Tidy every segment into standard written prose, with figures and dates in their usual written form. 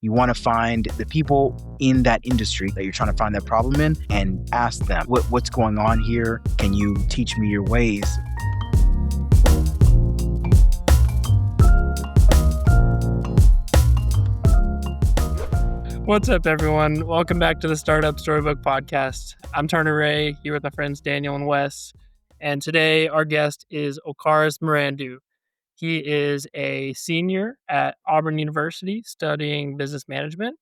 You want to find the people in that industry that you're trying to find that problem in and ask them, what's going on here? Can you teach me your ways? What's up, everyone? Welcome back to the Startup Storybook Podcast. I'm Turner Ray, here with my friends Daniel and Wes. And today our guest is Olkaris Marandu. He is a senior at Auburn University studying business management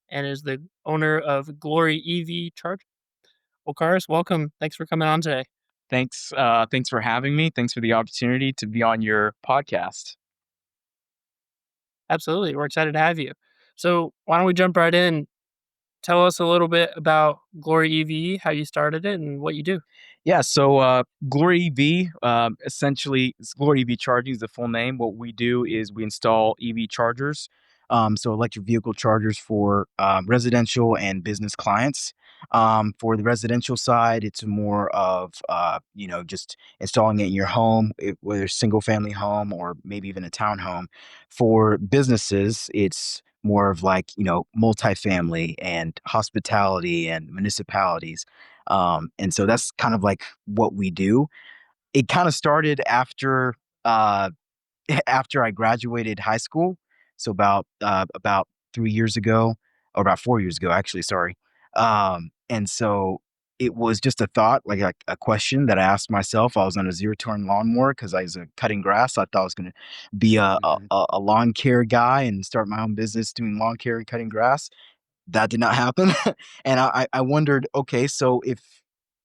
and is the owner of Glory EV Charging. Olkaris, welcome. Thanks for coming on today. Thanks for having me. Thanks for the opportunity to be on your podcast. Absolutely. We're excited to have you. So why don't we jump right in? Tell us a little bit about Glory EV, how you started it, and what you do. Yeah, so Glory EV, essentially, Glory EV Charging is the full name. What we do is we install EV chargers, so electric vehicle chargers for residential and business clients. For the residential side, it's more of just installing it in your home, whether it's single family home or maybe even a townhome. For businesses, it's more of like multifamily and hospitality and municipalities. And so that's kind of like what we do. It kind of started after uh, after I graduated high school, so about 3 years ago, or about 4 years ago, actually. Sorry. And so it was just a thought, like a question that I asked myself. I was on a zero-turn lawnmower because I was cutting grass. I thought I was going to be a lawn care guy and start my own business doing lawn care and cutting grass. That did not happen. And I wondered, okay, so if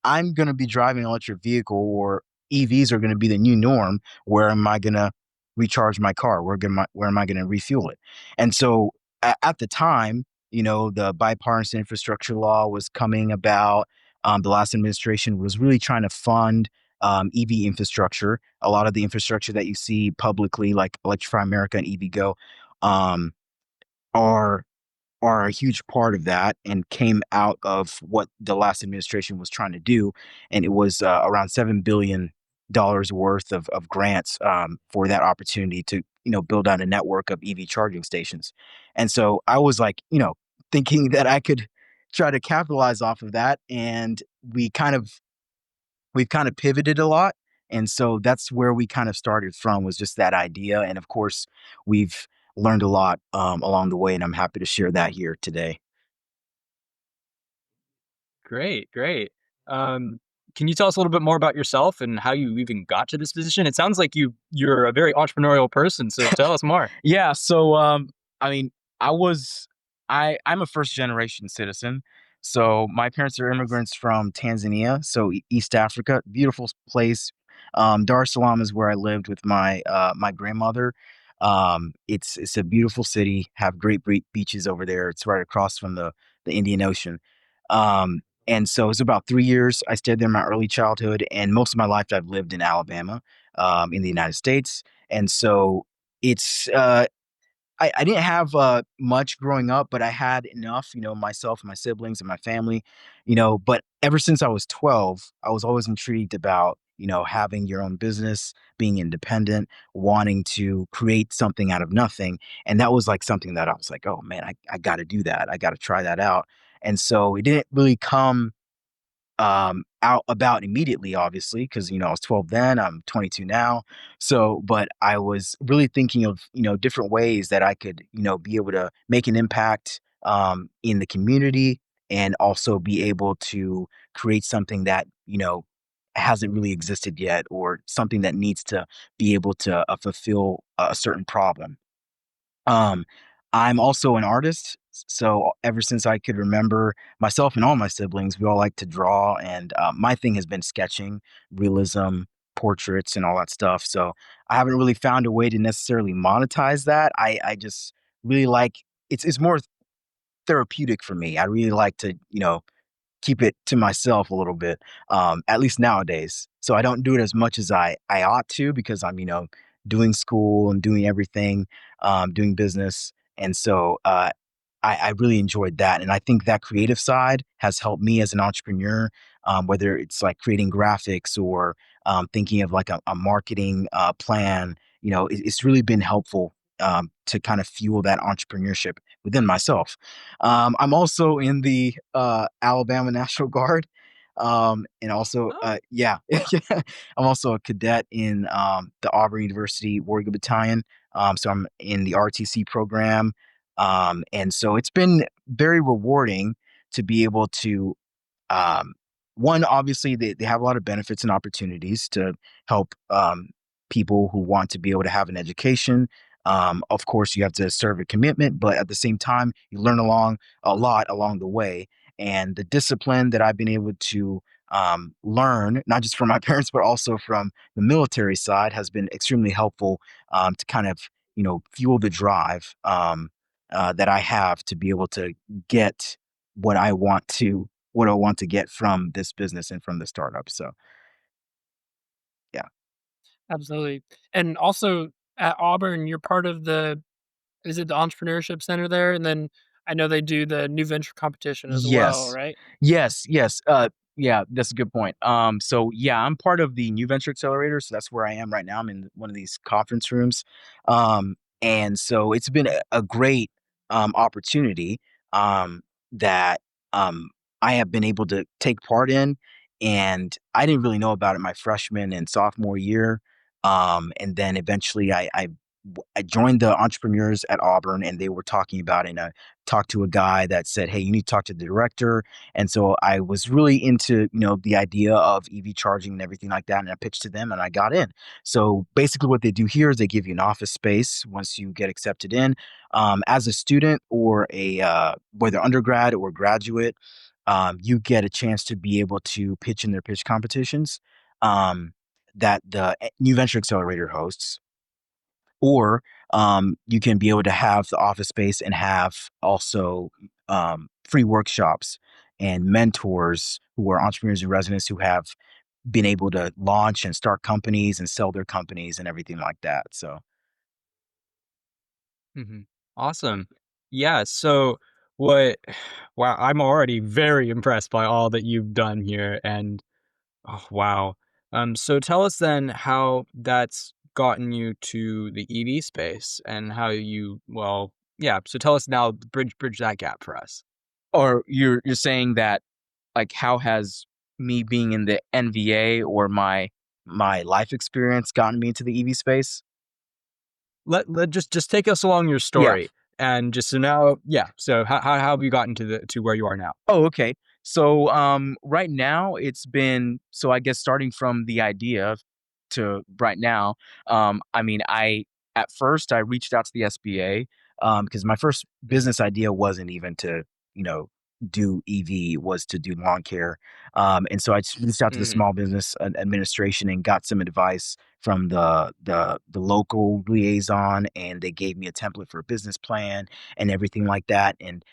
I'm gonna be driving an electric vehicle or EVs are gonna be the new norm, where am I gonna recharge my car? Where am I gonna refuel it? And so at the time, the bipartisan infrastructure law was coming about. The last administration was really trying to fund EV infrastructure. A lot of the infrastructure that you see publicly, like Electrify America and EVgo, um, are are a huge part of that and came out of what the last administration was trying to do. And it was around $7 billion worth of grants for that opportunity to, build out a network of EV charging stations. And so I was like, thinking that I could try to capitalize off of that. And we've kind of pivoted a lot. And so that's where we kind of started from, was just that idea. And of course, we've learned a lot along the way, and I'm happy to share that here today. Great, great. Um, can you tell us a little bit more about yourself and how you even got to this position? It sounds like you're a very entrepreneurial person, so tell us more. Yeah, so I mean, I'm a first generation citizen. So my parents are immigrants from Tanzania, so East Africa, beautiful place. Dar es Salaam is where I lived with my grandmother. It's a beautiful city, have great beaches over there. It's right across from the Indian Ocean. And so it's about 3 years. I stayed there in my early childhood, and most of my life I've lived in Alabama, in the United States. And so it's I didn't have much growing up, but I had enough, myself and my siblings and my family, But ever since I was 12, I was always intrigued about, having your own business, being independent, wanting to create something out of nothing. And that was like something that I was like, oh man, I got to do that. I got to try that out. And so it didn't really come out about immediately, obviously, because I was 12 then, I'm 22 now. So, but I was really thinking of different ways that I could be able to make an impact in the community, and also be able to create something that hasn't really existed yet, or something that needs to be able to fulfill a certain problem. Um, I'm also an artist, so ever since I could remember, myself and all my siblings, we all like to draw, and my thing has been sketching, realism, portraits, and all that stuff. So I haven't really found a way to necessarily monetize that. I just really like, it's more therapeutic for me. I really like to keep it to myself a little bit, at least nowadays. So I don't do it as much as I ought to, because I'm doing school and doing everything, doing business, and so I really enjoyed that. And I think that creative side has helped me as an entrepreneur, whether it's like creating graphics or thinking of like a marketing it's really been helpful to kind of fuel that entrepreneurship within myself. I'm also in the Alabama National Guard. And also, Oh, yeah, I'm also a cadet in the Auburn University Warrior Battalion. So I'm in the RTC program. And so it's been very rewarding to be able to um, one, obviously, they have a lot of benefits and opportunities to help people who want to be able to have an education. Of course, you have to serve a commitment, but at the same time, you learn a lot along the way. And the discipline that I've been able to learn, not just from my parents, but also from the military side, has been extremely helpful to kind of, fuel the drive that I have to be able to get what I want to what I want to get from this business and from the startup. So yeah. absolutely. And also at Auburn, you're part of the is it the entrepreneurship center there? And then I know they do the new venture competition as well, Yes. right? Yes. Yeah, that's a good point. So yeah, I'm part of the New Venture Accelerator. So that's where I am right now. I'm in one of these conference rooms. And so it's been a great opportunity that I have been able to take part in. And I didn't really know about it my freshman and sophomore year. And then eventually I joined the entrepreneurs at Auburn, and they were talking about it. And I talked to a guy that said, "Hey, you need to talk to the director." And so I was really into, the idea of EV charging and everything like that. And I pitched to them and I got in. So basically what they do here is they give you an office space once you get accepted in. As a student or whether undergrad or graduate, you get a chance to be able to pitch in their pitch competitions that the New Venture Accelerator hosts, or you can be able to have the office space and have also free workshops and mentors who are entrepreneurs in residence who have been able to launch and start companies and sell their companies and everything like that. So Mhm. Awesome. Yeah, so what wow, I'm already very impressed by all that you've done here, and oh, wow. So tell us then how that's gotten you to the EV space and how yeah, so tell us now, bridge that gap for us. or you're saying that, like, how has me being in the NVA or my life experience gotten me into the EV space? Let just take us along your Yeah. story, and just so now yeah, so how have you gotten to where you are now? Oh, okay. So, right now it's been, so I guess starting from the idea to right now, I mean, at first I reached out to the SBA, because my first Mhm, business idea wasn't even to, you know, do EV, was to do lawn care. And so I just reached out to the mhm, Small Business Administration and got some advice from the local liaison, and they gave me a template for a business plan and everything like that. And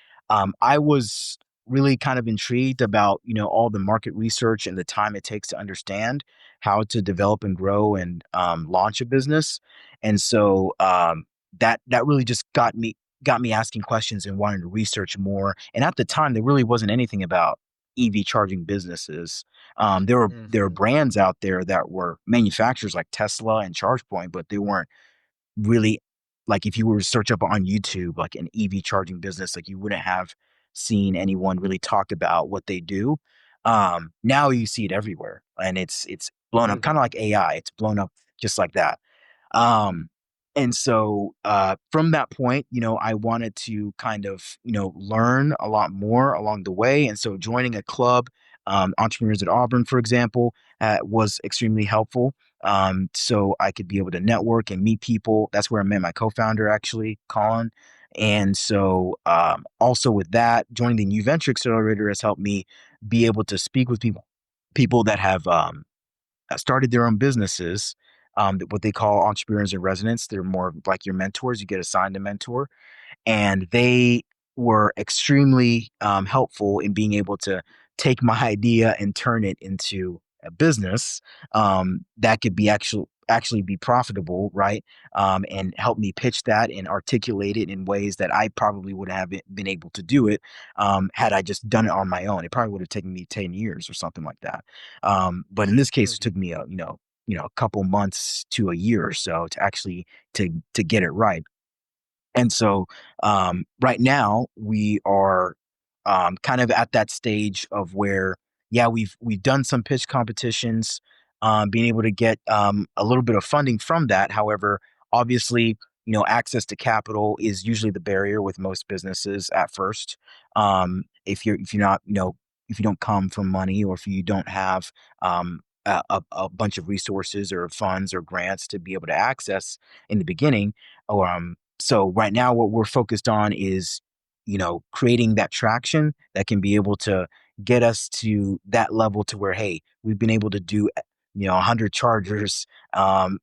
I was really kind of intrigued about, all the market research and the time it takes to understand how to develop and grow and launch a business. And so that really just got me asking questions and wanting to research more. And at the time, there really wasn't anything about EV charging businesses. There were mhm, brands out there that were manufacturers like Tesla and ChargePoint, but they weren't really, like, if you were to search up on YouTube, like an EV charging business, like, you wouldn't have seen anyone really talk about what they do. Now you see it everywhere, and it's blown up, kind mhm, of like AI. It's blown up just like that. Um, and so from that point, I wanted to kind of, learn a lot more along the way. And so joining a club, Entrepreneurs at Auburn, for example, was extremely helpful. So I could be able to network and meet people. That's where I met my co-founder, actually, Colin. And so also with that, joining the New Venture Accelerator has helped me be able to speak with people that have started their own businesses, what they call entrepreneurs in residence. They're more of like your mentors. You get assigned a mentor, and they were extremely helpful in being able to take my idea and turn it into a business that could be actually be profitable, right? And help me pitch that and articulate it in ways that I probably would have been able to do it had I just done it on my own. It probably would have taken me 10 years or something like that. But in this case, it mhm, took me a couple months to a year or so to actually to get it right. And so right now we are kind of at that stage of where, yeah, we've done some pitch competitions, being able to get a little bit of funding from that. However, obviously, access to capital is usually the barrier with most businesses at first. If you're not, if you don't come from money, or if you don't have a bunch of resources or funds or grants to be able to access in the beginning, or so right now, what we're focused on is, creating that traction that can be able to get us to that level to where, hey, we've been able to do, 100 chargers.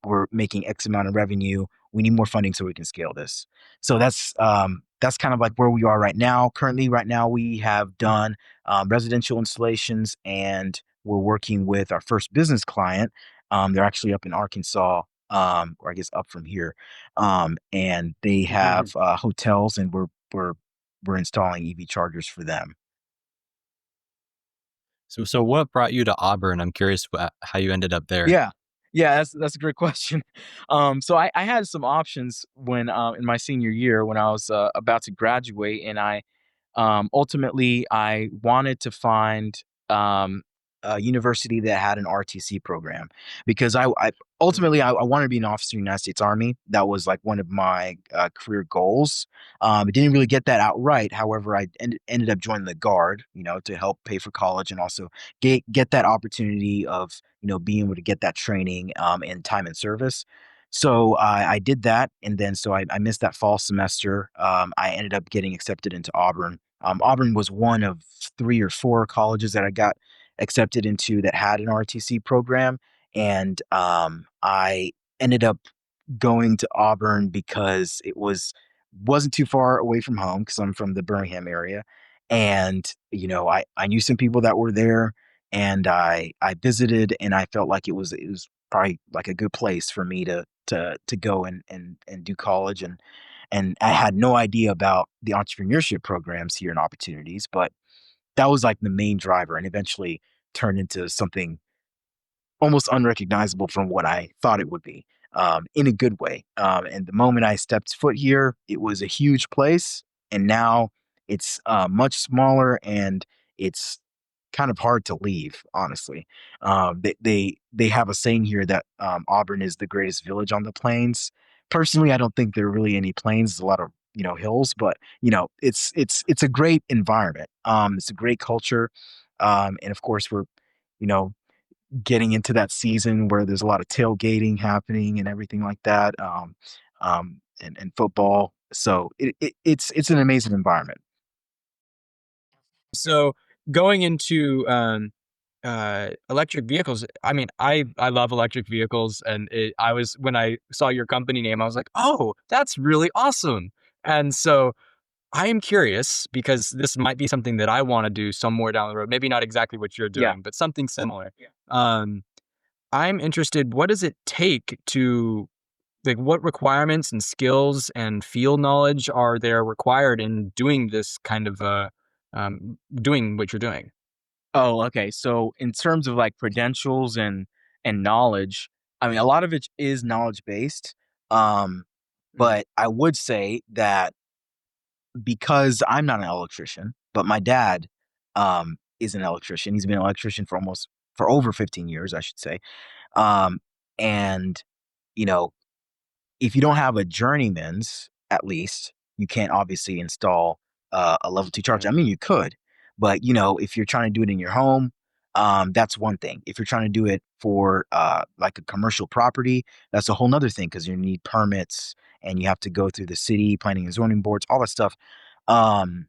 We're making X amount of revenue. We need more funding so we can scale this. So that's kind of like where we are right now. Currently, right now, we have done residential installations, and we're working with our first business client. They're actually up in Arkansas, or I guess up from here, and they have hotels, and we're installing EV chargers for them. So what brought you to Auburn? I'm curious how you ended up there. Yeah. Yeah, that's a great question. So I had some options when in my senior year, when I was about to graduate, and ultimately I wanted to find um, a university that had an RTC program, because I ultimately I wanted to be an officer in the United States Army. That was like one of my career goals. I didn't really get that outright. However, I ended up joining the Guard, to help pay for college, and also get that opportunity of, being able to get that training and time in service. So I did that, and then so I missed that fall semester. I ended up getting accepted into Auburn. Auburn was one of 3 or 4 colleges that I got accepted into that had an RTC program, and I ended up going to Auburn because wasn't too far away from home, because I'm from the Birmingham area, and I knew some people that were there, and I visited, and I felt like it was probably like a good place for me to go and do college, and I had no idea about the entrepreneurship programs here and opportunities, but that was like the main driver, and eventually turned into something almost unrecognizable from what I thought it would be, in a good way. And the moment I stepped foot here, it was a huge place, and now it's much smaller, and it's kind of hard to leave, honestly. They have a saying here that Auburn is the greatest village on the plains. Personally, I don't think there are really any plains. There's a lot of hills, but it's a great environment. It's a great culture, and of course we're you know getting into that season where there's a lot of tailgating happening and everything like that, and football. So it's an amazing environment. So going into electric vehicles, I mean, I love electric vehicles, and I was when I saw your company name, I was like, oh, that's really awesome. And so I am curious, because this might be something that I want to do somewhere down the road. Maybe not exactly what you're Yeah. doing, but something similar. Um, I'm interested. What does it take to, like, what requirements and skills and field knowledge are there required in doing this kind of doing what you're doing? Oh, okay. So in terms of like credentials and knowledge, I mean, a lot of it is knowledge based. Um, Mm. but I would say that because I'm not an electrician, but my dad is an electrician. He's been an electrician for over 15 years, I should say. Um, and you know, if you don't have a journeyman's, at least, you can't obviously install a level 2 charger. I mean, you could, but if you're trying to do it in your home, that's one thing. If you're trying to do it for like a commercial property, that's a whole nother thing, because you need permits, and you have to go through the city planning and zoning boards, all that stuff. Um,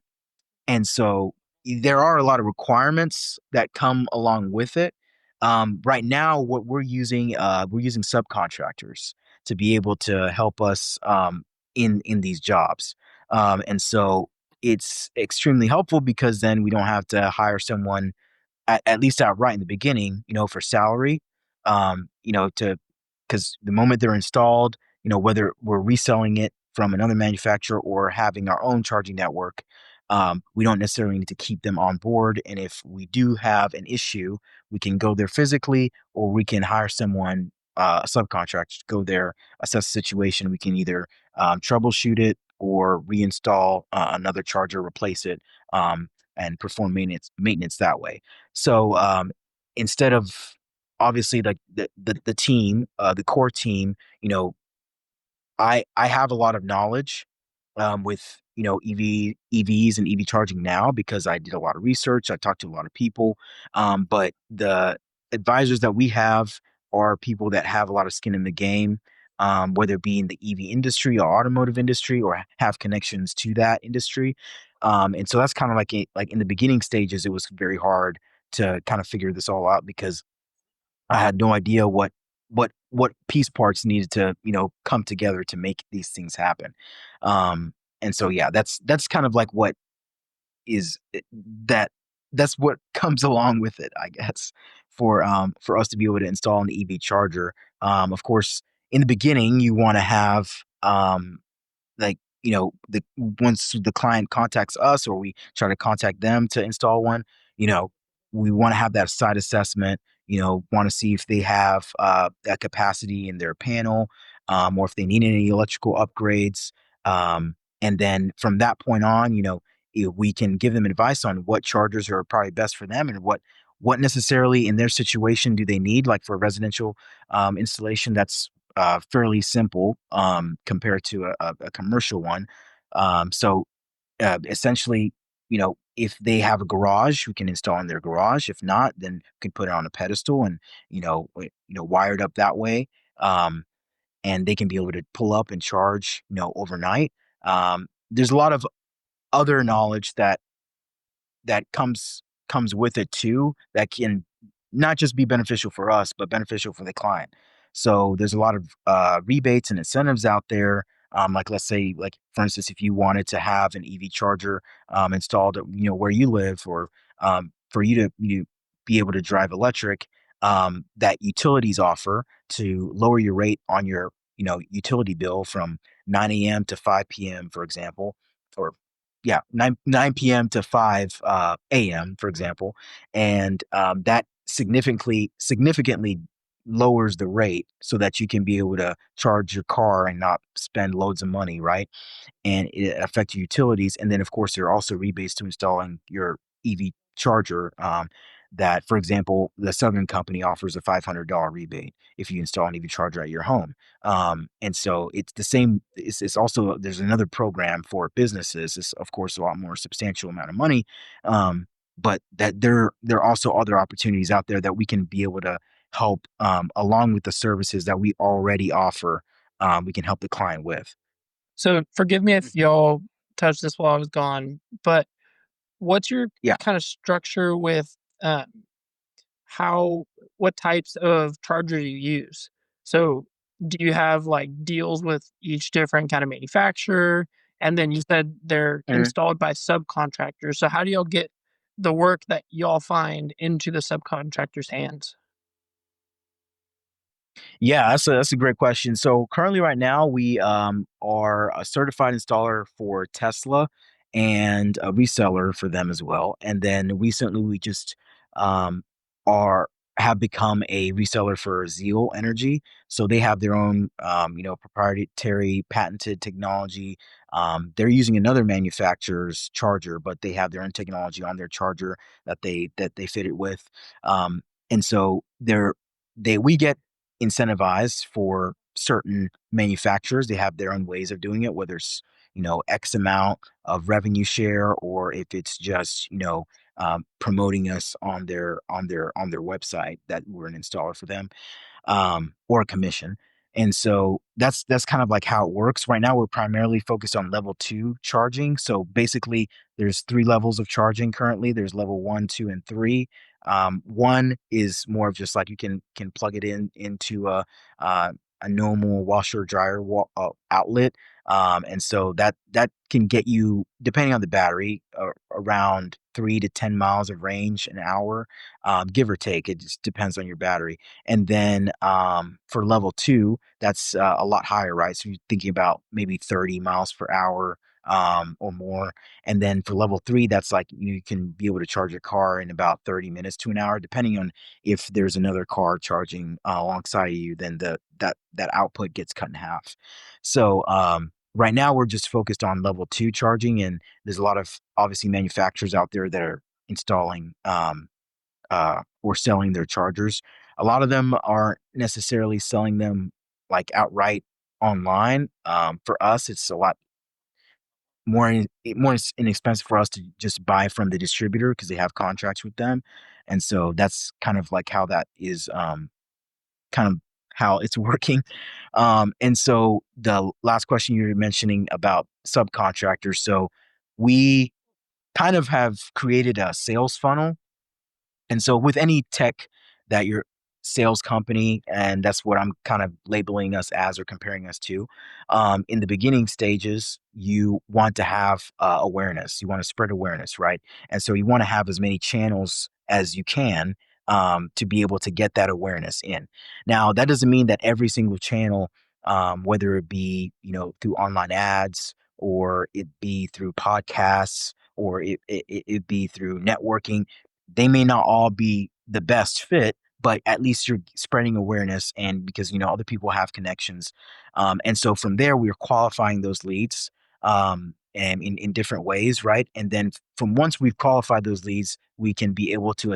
and so there are a lot of requirements that come along with it. Right now, what we're using subcontractors to be able to help us in these jobs. And so it's extremely helpful, because then we don't have to hire someone, at least outright in the beginning, for salary, to because the moment they're installed, whether we're reselling it from another manufacturer or having our own charging network, we don't necessarily need to keep them on board. And if we do have an issue, we can go there physically, or we can hire someone, a subcontractor, to go there, assess the situation. We can either troubleshoot it, or reinstall another charger, replace it, and perform maintenance that way. So instead of obviously like the team, the core team, I have a lot of knowledge with EVs and EV charging now because I did a lot of research. I talked to a lot of people, but the advisors that we have are people that have a lot of skin in the game, whether it be in the EV industry or automotive industry or have connections to that industry. And so that's kind of like in the beginning stages, it was very hard to kind of figure this all out because I had no idea what piece parts needed to, come together to make these things happen. And so yeah, that's kind of like what is that that's what comes along with it, I guess, for us to be able to install an EV charger. Of course, in the beginning, you want to have like the once the client contacts us or we try to contact them to install one, you know we want to have that site assessment, want to see if they have that capacity in their panel, or if they need any electrical upgrades, and then from that point on, we can give them advice on what chargers are probably best for them and what necessarily in their situation do they need, like for a residential installation that's fairly simple compared to a commercial one. Essentially, if they have a garage, we can install in their garage. If not, then we can put it on a pedestal and wire it up that way. Um, and they can be able to pull up and charge, overnight. There's a lot of other knowledge that comes with it too that can not just be beneficial for us but beneficial for the client. So there's a lot of rebates and incentives out there, like let's say, like for instance, if you wanted to have an EV charger installed at where you live, or for you to be able to drive electric, that utilities offer to lower your rate on your utility bill from 9 a.m. to 5 p.m., for example, or yeah, 9 p.m. to 5 a.m., for example, and that significantly lowers the rate so that you can be able to charge your car and not spend loads of money, right? And it affects your utilities. And then, of course, there are also rebates to installing your EV charger. That, for example, the Southern Company offers a $500 rebate if you install an EV charger at your home. And so it's the same. It's also there's another program for businesses. It's of course a lot more substantial amount of money, but that there are also other opportunities out there that we can be able to help along with the services that we already offer. We can help the client with. So forgive me if y'all touched this while I was gone, but what's your Yeah. kind of structure with uh, how what types of charger you use? So do you have like deals with each different kind of manufacturer? And then you said they're installed by subcontractors. So how do y'all get the work that y'all find into the subcontractors' hands? Yeah, that's a great question. So currently, right now, we are a certified installer for Tesla and a reseller for them as well. And then recently, we just um, are have become a reseller for Zeal Energy. So they have their own, proprietary patented technology. They're using another manufacturer's charger, but they have their own technology on their charger that they fit it with. Um, and so we get incentivized for certain manufacturers. They have their own ways of doing it, whether it's, X amount of revenue share, or if it's just, promoting us on their website that we're an installer for them, or a commission. And so that's kind of like how it works. Right now, we're primarily focused on level two charging. So basically, there's three levels of charging currently. There's level one, two, and three. One is more of just like you can plug it into a normal washer dryer outlet, and so that can get you, depending on the battery, around 3 to 10 miles of range an hour, give or take. It just depends on your battery. And then for level two, that's a lot higher, right? So you're thinking about maybe 30 miles per hour or more. And then for level three, that's like you can be able to charge your car in about 30 minutes to an hour, depending on if there's another car charging alongside of you, then that output gets cut in half. So right now we're just focused on level 2 charging, and there's a lot of obviously manufacturers out there that are installing or selling their chargers. A lot of them aren't necessarily selling them like outright online. For us, it's a lot more inexpensive for us to just buy from the distributor because they have contracts with them, and so that's kind of like how that is, kind of how it's working. And so the last question you were mentioning about subcontractors, so we kind of have created a sales funnel, and so with any tech that your sales company, and that's what I'm kind of labeling us as or comparing us to, in the beginning stages, you want to have awareness. You want to spread awareness, right? And so you want to have as many channels as you can, to be able to get that awareness in. Now, that doesn't mean that every single channel, whether it be through online ads or it be through podcasts or it be through networking, they may not all be the best fit, but at least you're spreading awareness, and because other people have connections, and so from there we are qualifying those leads, and in different ways, right? And then from once we've qualified those leads, we can be able to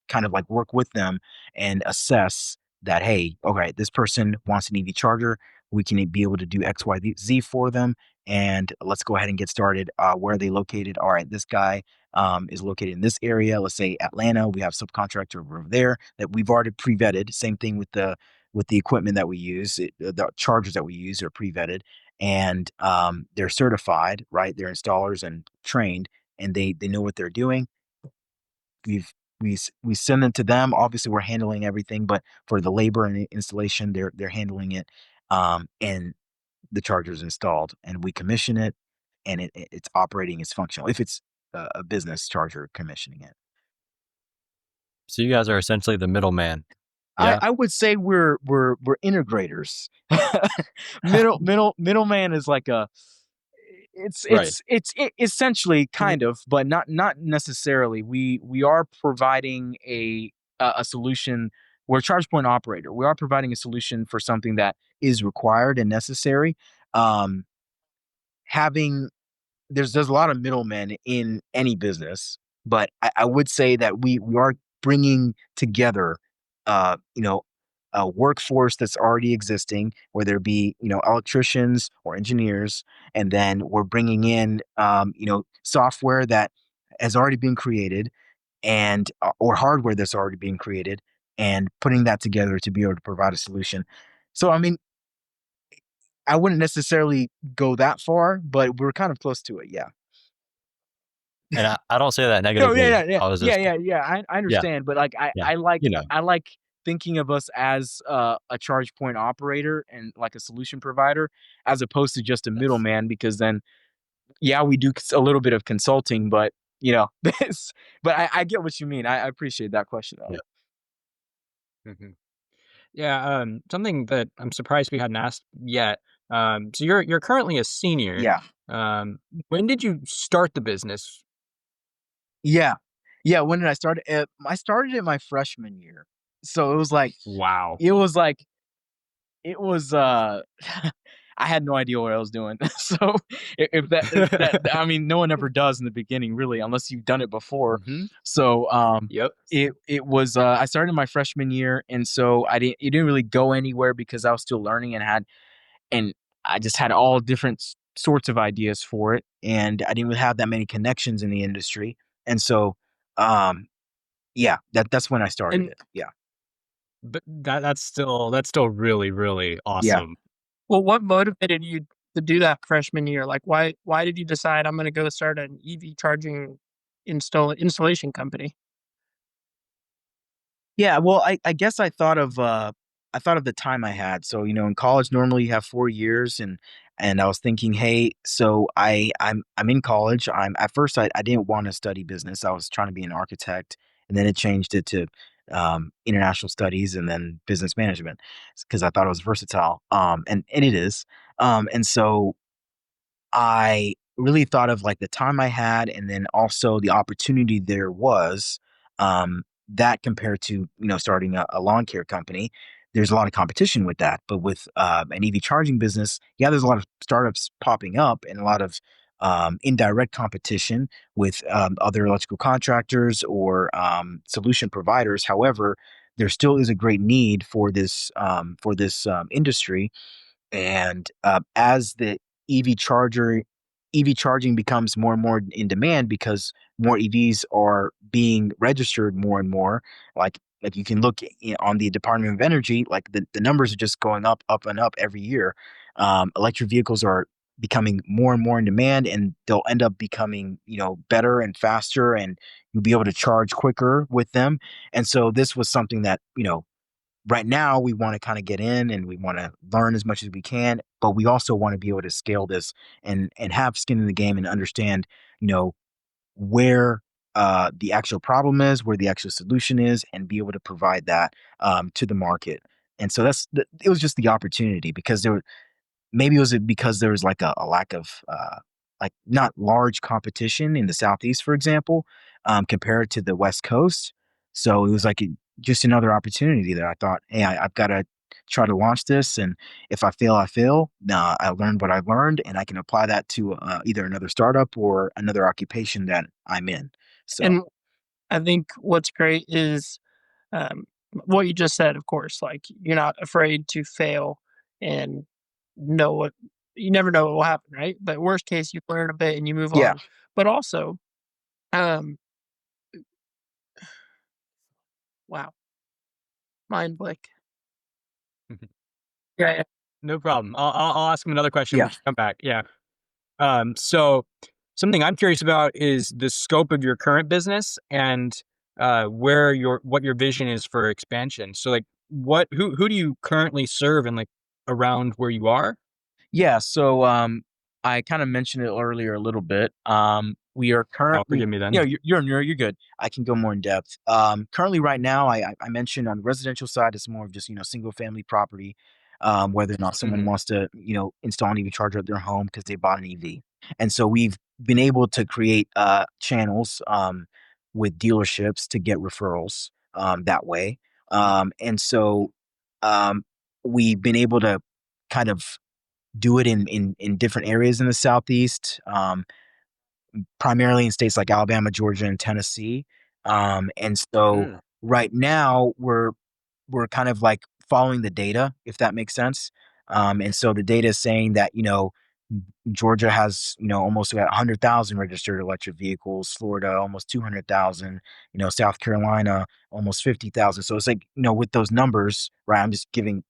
kind of like work with them and assess that, hey, okay, this person wants an EV charger. We can be able to do X, Y, Z for them, and let's go ahead and get started. Where are they located? All right, this guy is located in this area. Let's say Atlanta. We have subcontractor over there that we've already pre-vetted. Same thing with the equipment that we use. The chargers that we use are pre-vetted, and they're certified, right? They're installers and trained, and they know what they're doing. We've we send them to them. Obviously, we're handling everything, but for the labor and the installation, they're handling it. And the charger is installed, and we commission it, and it's operating, it's functional. If it's a business charger commissioning it. So you guys are essentially the middleman. I, Yeah. I would say we're integrators. Middleman is like a Right. essentially Mhm. kind of, but not necessarily. We are providing a solution. We're a charge point operator. We are providing a solution for something that is required and necessary. Um, having there's a lot of middlemen in any business, but I would say that we are bringing together, a workforce that's already existing, whether it be electricians or engineers, and then we're bringing in software that has already been created and or hardware that's already being created, and putting that together to be able to provide a solution. So I mean, I wouldn't necessarily go that far, but we're kind of close to it. Yeah. And I don't say that No, yeah, negatively. yeah, yeah, I was yeah, just yeah, yeah. I yeah, understand, but like yeah. You know. I like thinking of us as a charge point operator and like a solution provider, as opposed to just a Yes. middleman. Because then, yeah, we do a little bit of consulting, but this. But I get what you mean. I appreciate that question though. Yeah. Mhm. Yeah, something that I'm surprised we hadn't asked yet. So you're currently a senior. Yeah, Um, when did you start the business? yeah, yeah. When did I start? I started it my freshman year, so Wow. it was like it was I had no idea what I was doing. So if that I mean, no one ever does in the beginning really, unless you've done it before. Mhm. So Yep. it was I started my freshman year, and so it didn't really go anywhere because I was still learning, and I just had all different sorts of ideas for it, and I didn't really have that many connections in the industry. And so um yeah, that's when I started And it. Yeah. But that's still really, really Yeah. awesome. well, what motivated you to do that freshman year? Like, why did you decide I'm going to go start an EV charging installation company? Yeah, well, I guess I thought of the time I had. So, in college normally you have 4 years, and I was thinking, "Hey, so I'm in college. I'm At first I didn't wanna study business. I was trying to be an architect, and then it changed it to international studies and then business management because I thought it was versatile. And it is. And so I really thought of like the time I had, and then also the opportunity there was, that compared to, starting a lawn care company. there's a lot of competition with that. But with an EV charging business, yeah, there's a lot of startups popping up and a lot of indirect competition with other electrical contractors or solution providers. However, there still is a great need for this industry, and as the EV charger EV charging becomes more and more in demand because more EVs are being registered more and more. Like you can look on the Department of Energy, like the numbers are just going up, up and up every year. Electric vehicles are becoming more and more in demand, and they'll end up becoming better and faster, and you'll be able to charge quicker with them. And so this was something that right now we want to kind of get in and we want to learn as much as we can, but we also want to be able to scale this and have skin in the game and understand, you know, where the actual problem is, where the actual solution is, and be able to provide that to the market. And so it was just the opportunity because maybe it was because there was like a lack of like not large competition in the Southeast, for example, compared to the West Coast. So it was like just another opportunity that I thought, hey, I've got to try to launch this, and if I fail, I fail. Nah, I learned what I learned, and I can apply that to either another startup or another occupation that I'm in. So And I think what's great is um, what you just said, of course, like you're not afraid to fail and know what you never know what will happen, right? But worst case, you learn a bit and you move yeah, on. But also, um, wow, mind blank. Yeah, yeah. No problem. I'll ask him another question when yeah. we come back. Yeah. So something I'm curious about is the scope of your current business and what your vision is for expansion. So like who do you currently serve and like around where you are? Yeah, so I kind of mentioned it earlier a little bit. We are Oh, currently, forgive me then. you're good. I can go more in depth. Currently, right now, I mentioned on the residential side, it's more of just single family property. Whether or not someone Hmm. wants to install an EV charger at their home because they bought an EV, and so we've been able to create channels with dealerships to get referrals that way. And so um, we've been able to kind of do it in different areas in the Southeast, primarily in states like Alabama, Georgia, and Tennessee. And so Mm, right now we're kind of like following the data, if that makes sense. And so the data is saying that Georgia has almost about 100,000 registered electric vehicles, Florida almost 200,000, South Carolina almost 50,000. So it's like with those numbers, right? I'm just giving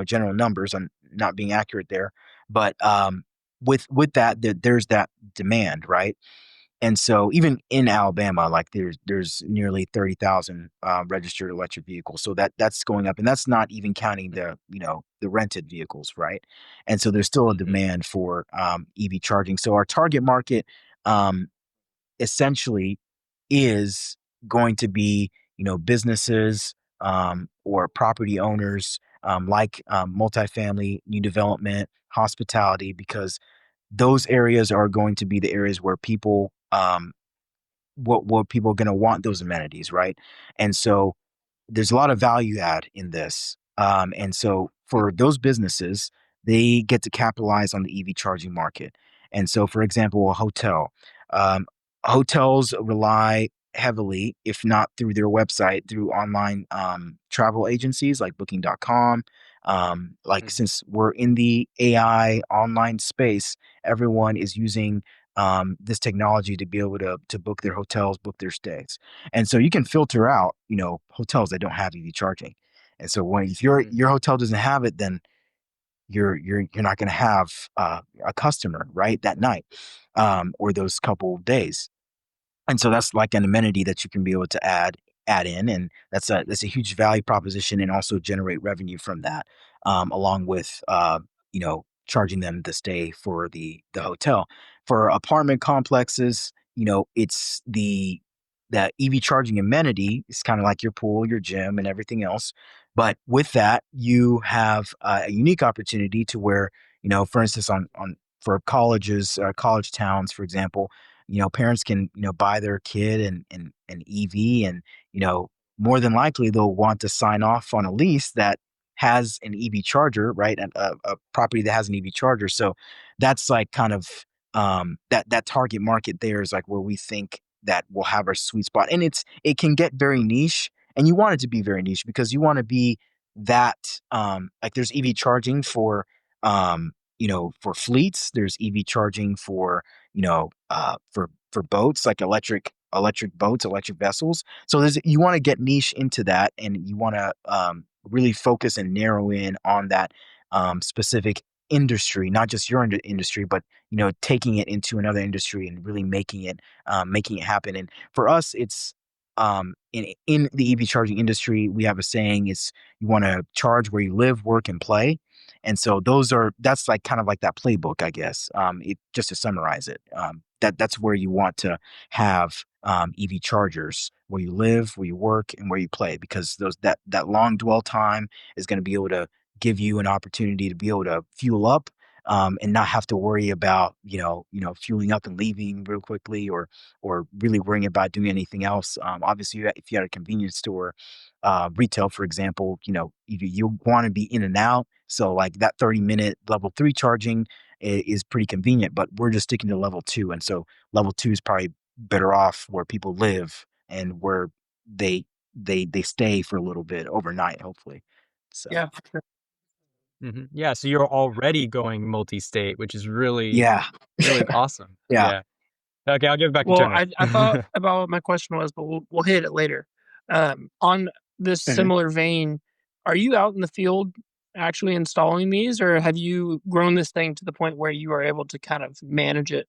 general numbers. I'm not being accurate there, but with that, there's that demand, right? And so even in Alabama, like there's nearly 30,000 registered electric vehicles. So that's going up, and that's not even counting the rented vehicles, right? And so there's still a mhm, demand for EV charging. So our target market um, essentially is going to be businesses or property owners like multifamily, new development, hospitality, because those areas are going to be the areas where people what people are going to want those amenities, right? And so there's a lot of value add in this. And so for those businesses, they get to capitalize on the EV charging market. And so, for example, a hotel. Um, Hotels rely heavily, if not through their website, through online travel agencies like Booking.com. Like mhm, since we're in the AI online space, everyone is using this technology to be able to book their hotels, book their stays. And so you can filter out, hotels that don't have EV charging. And so when if mhm, your hotel doesn't have it, then you're not going to have a customer right that night or those couple of days. And so that's like an amenity that you can be able to add in, and that's a huge value proposition, and also generate revenue from that, along with charging them to stay for the hotel. For apartment complexes, it's the EV charging amenity is kind of like your pool, your gym, and everything else. But with that, you have a unique opportunity to where for instance, on for colleges, college towns, for example, parents can buy their kid an EV, and more than likely they'll want to sign off on a lease that has an EV charger, right? A property that has an EV charger. So that's like kind of that target market there is like where we think that we'll have our sweet spot. And it can get very niche, and you want it to be very niche because you want to be that like there's EV charging for for fleets, there's EV charging for for boats, like electric boats, electric vessels. So you want to get niche into that, and you want to really focus and narrow in on that specific industry, not just your industry, but taking it into another industry and really making it happen. And for us, it's in the EV charging industry, we have a saying: it's you want to charge where you live, work, and play. And so that's like kind of like that playbook, I guess. Just to summarize it, that's where you want to have EV chargers where you live, where you work, and where you play, because that long dwell time is going to be able to give you an opportunity to be able to fuel up, and not have to worry about fueling up and leaving real quickly, or really worrying about doing anything else. Obviously, if you had a convenience store, retail, for example, you want to be in and out. So like that 30-minute level 3 charging is pretty convenient, but we're just sticking to level 2. And so level 2 is probably better off where people live and where they they stay for a little bit overnight, hopefully. So Yeah, for sure. Yeah, so you're already going multi-state, which is really, yeah, really awesome. yeah. Yeah. Okay, I'll give it back to Well, Turner. I thought about what my question was, but we'll hit it later. On this Mhm. similar vein, are you out in the field actually installing these, or have you grown this thing to the point where you are able to kind of manage it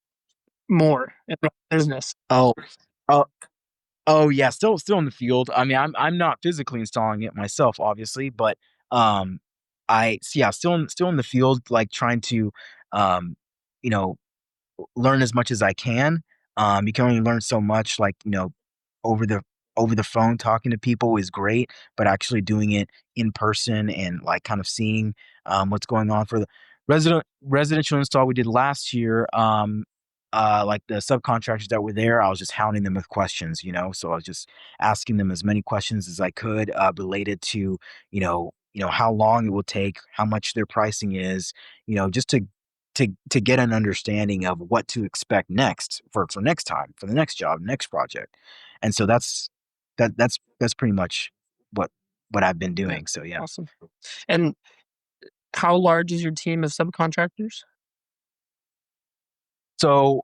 more in the business? Oh, oh, oh yeah. Still in the field. I mean, I'm not physically installing it myself, obviously, but um, yeah, still in the field, like trying to um, you know, learn as much as I can. You can only learn so much, like, over the over the phone talking to people is great, but actually doing it in person and like kind of seeing what's going on for the residential install we did last year. Like the subcontractors that were there, I was just hounding them with questions, So I was just asking them as many questions as I could related to, how long it will take, how much their pricing is, just to get an understanding of what to expect next for next time, for the next job, next project. And so that's pretty much what I've been Yeah, doing. So yeah. awesome. And how large is your team of subcontractors? So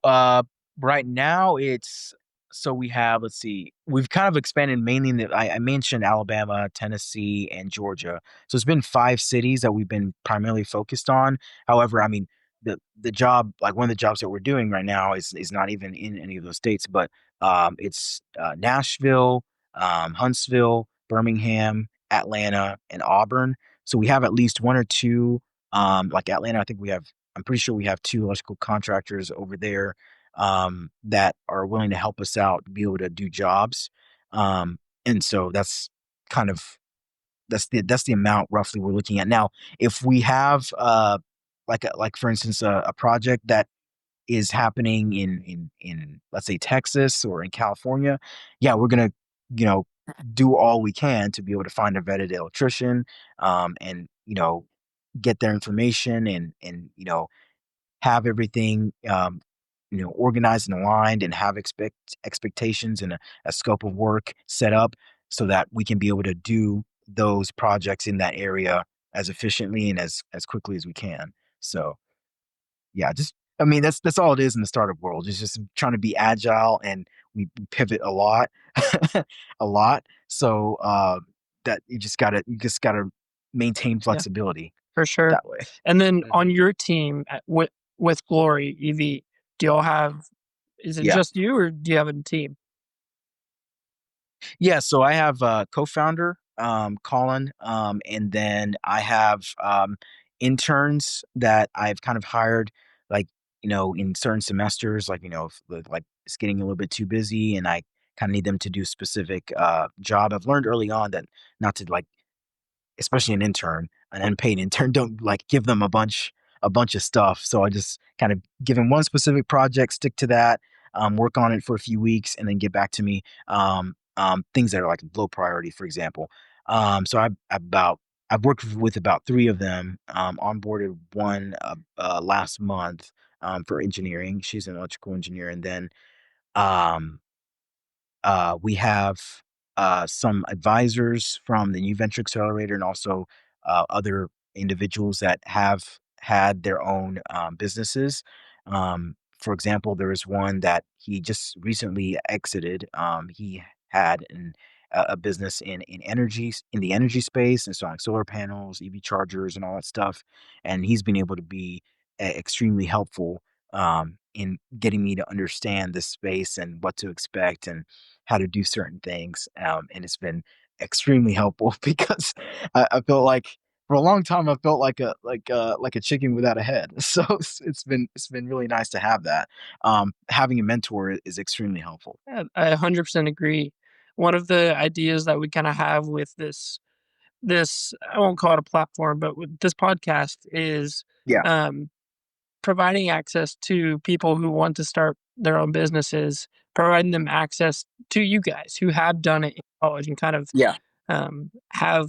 right now we have, let's see, we've kind of expanded mainly in I mentioned Alabama, Tennessee, and Georgia. So it's been 5 cities that we've been primarily focused on. However, I mean, the job, like one of the jobs that we're doing right now is not even in any of those states, but it's Nashville, Huntsville, Birmingham, Atlanta, and Auburn. So we have at least one or two, like Atlanta. I'm pretty sure we have 2 electrical contractors over there, that are willing to help us out to be able to do jobs. And so kind of that's the amount roughly we're looking at. Now, if we have like for instance a project that is happening in let's say Texas or in California, yeah, we're gonna you know do all we can to be able to find a vetted electrician, and get their information, and have everything organized and aligned, and have expectations and a scope of work set up so that we can be able to do those projects in that area as efficiently and as quickly as we can. So yeah, just I mean that's all it is in the startup world. It's just trying to be agile, and we pivot a lot, a lot. So that you just gotta maintain Yeah, flexibility for sure. that way. And then on Mhm. your team with Glory EV, do y'all have is it Yeah. just you, or do you have a team? Yeah, so I have a co-founder, Colin, and then I have interns that I've kind of hired, like in certain semesters, like if like it's getting a little bit too busy, and I kind of need them to do specific job. I've learned early on that not to like, especially an unpaid intern, don't like give them a bunch of stuff. So I just kind of give them one specific project, stick to that, work on it for a few weeks, and then get back to me. things that are like low priority, for example. So I've worked with about 3 of them, onboarded one, last month, for engineering. She's an electrical engineer, and then, um, we have some advisors from the New Venture Accelerator and also other individuals that have had their own businesses. For example, there is one that he just recently exited. He had a business in energy in the energy space, installing solar panels, EV chargers, and all that stuff. And he's been able to be extremely helpful in getting me to understand this space and what to expect and how to do certain things, and it's been extremely helpful because I felt like for a long time I felt like a chicken without a head. So it's been really nice to have that. Having a mentor is extremely helpful. Yeah, I 100% agree. One of the ideas that we kind of have with this I won't call it a platform, but with this podcast is Yeah, um, providing access to people who want to start their own businesses, providing them access to you guys who have done it in college and kind of yeah, have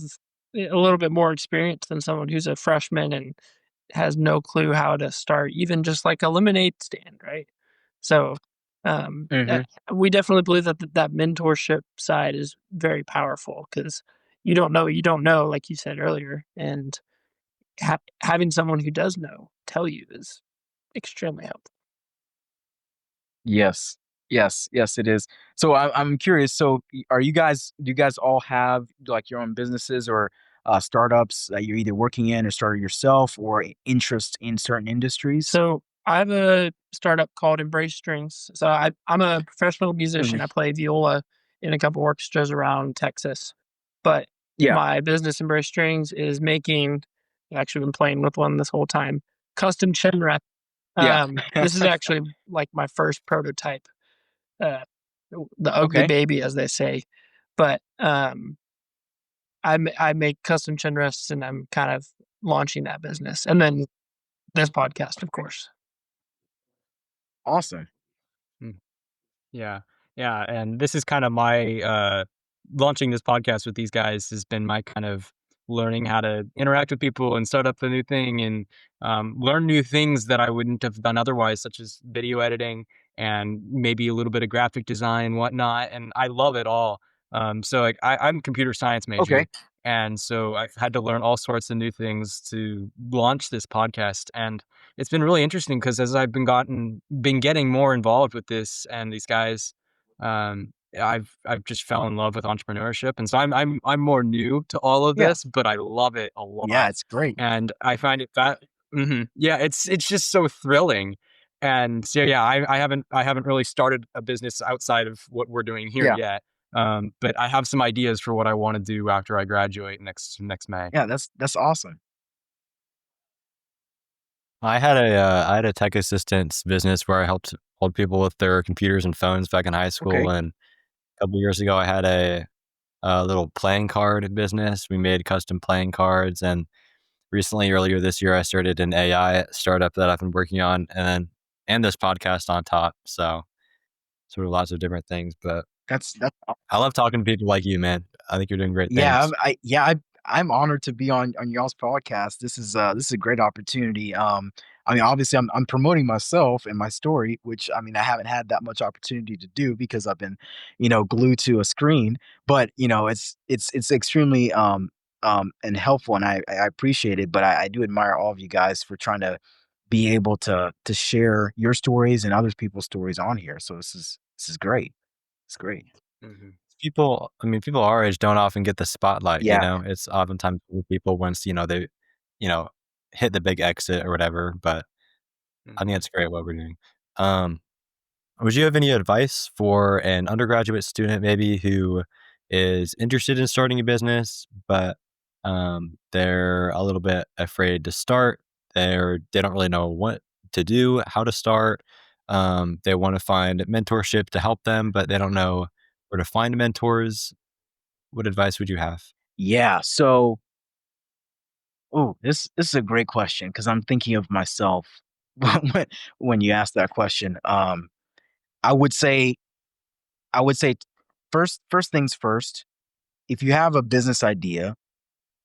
a little bit more experience than someone who's a freshman and has no clue how to start even just like a lemonade stand, right? So hmm we definitely believe that that mentorship side is very powerful because you don't know what you don't know, like you said earlier, and having someone who does know tell you is extremely helpful. yes, yes, it is. So I'm curious. So are you guys? Do you guys all have like your own businesses or startups that you're either working in or started yourself, or interest in certain industries? So I have a startup called Embrace Strings. So I'm a professional musician. Mhm. I play viola in a couple orchestras around Texas. But Yeah, my business Embrace Strings is making I've actually been playing with one this whole time, custom chin wrap. yeah. This is actually like my first prototype, uh, the ugly Okay. baby, as they say. But I make custom chin rests and I'm kind of launching that business. And then this podcast, of course. Awesome. Mm. Yeah. Yeah, and this is kind of my, launching this podcast with these guys has been my kind of learning how to interact with people and start up a new thing and, learn new things that I wouldn't have done otherwise, such as video editing and maybe a little bit of graphic design, whatnot, and I love it all. So, like, I'm a computer science Okay. major, and so I've had to learn all sorts of new things to launch this podcast, and it's been really interesting because as I've been getting more involved with this and these guys, I've just fell in love with entrepreneurship, and so I'm more new to all of Yeah. this, but I love it a Yeah, lot, it's great. and I find it that yeah, it's just so thrilling, and so yeah, I haven't really started a business outside of what we're doing here Yeah. yet, but I have some ideas for what I want to do after I graduate next May. Yeah, that's awesome. I had a tech assistance business where I helped old people with their computers and phones back in high school, Okay. and a couple years ago, I had a little playing card business. We made custom playing cards, and recently, earlier this year, I started an AI startup that I've been working on, and this podcast on top. So, sort of lots of different things, but That's I love talking to people like you, man. I think you're doing great Yeah, things. I'm honored to be on y'all's podcast. This is a great opportunity. I mean, obviously, I'm promoting myself and my story, which I mean, I haven't had that much opportunity to do because I've been, glued to a screen. But it's extremely and helpful, and I appreciate it. But I do admire all of you guys for trying to be able to share your stories and other people's stories on here. So this is great. It's great. Mhm. People our age don't often get the spotlight, you Yeah. know? It's oftentimes with people once, they, you know, hit the big exit or whatever, but I think Mhm. it's great what we're doing. Um, would you have any advice for an undergraduate student maybe who is interested in starting a business, but they're a little bit afraid to start? They don't really know what to do, how to start. They want to find mentorship to help them, but they don't know where to find mentors. What advice would you have? Yeah. So, this is a great question because I'm thinking of myself when when you ask that question. I would say I would say first things first, if you have a business idea,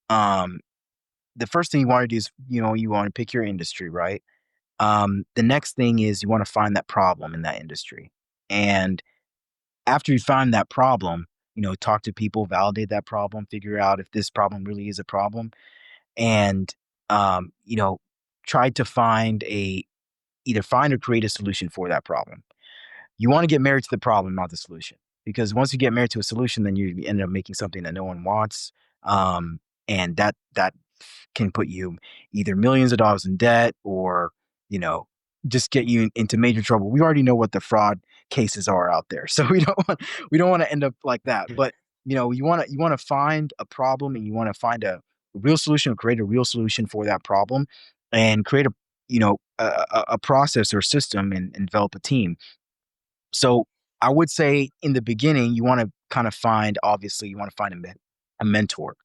um, the first thing you want to do is, you want to pick your industry, right? The next thing is you want to find that problem in that industry. And after you find that problem, talk to people, validate that problem, figure out if this problem really is a problem, and um, you know, try to either find or create a solution for that problem. You want to get married to the problem, not the solution. Because once you get married to a solution, then you end up making something that no one wants. Um, and that can put you either millions of dollars in debt or, you know, just get you into major trouble. We already know what the fraud cases are out there. So we don't want to end up like that. But you want to find a problem and you want to find a real solution, or create a real solution for that problem and create a process or system and develop a team. So I would say in the beginning, you want to kind of obviously, you want to find a mentor.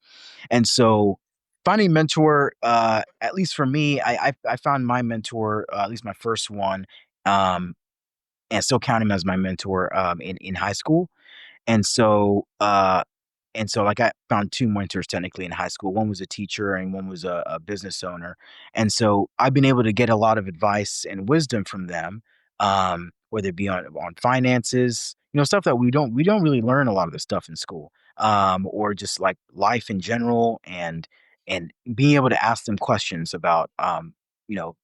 And so finding a mentor, at least for me, I found my mentor, at least my first one, um, and still count him as my mentor in high school. And so, like, I found 2 mentors technically in high school. One was a teacher and one was a business owner. And so I've been able to get a lot of advice and wisdom from them, whether it be on finances, stuff that we don't really learn a lot of this stuff in school, or just like life in general, and being able to ask them questions about,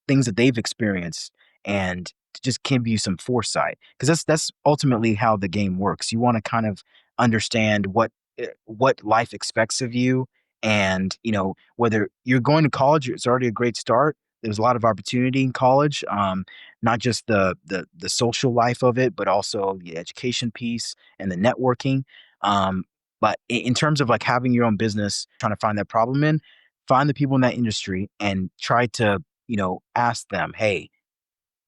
things that they've experienced and to just give you some foresight, because that's ultimately how the game works. You want to kind of understand what life expects of you, and whether you're going to college, it's already a great start. There's a lot of opportunity in college, not just the social life of it, but also the education piece and the networking. Um, but in terms of like having your own business, trying to find that problem find the people in that industry and try to ask them, hey,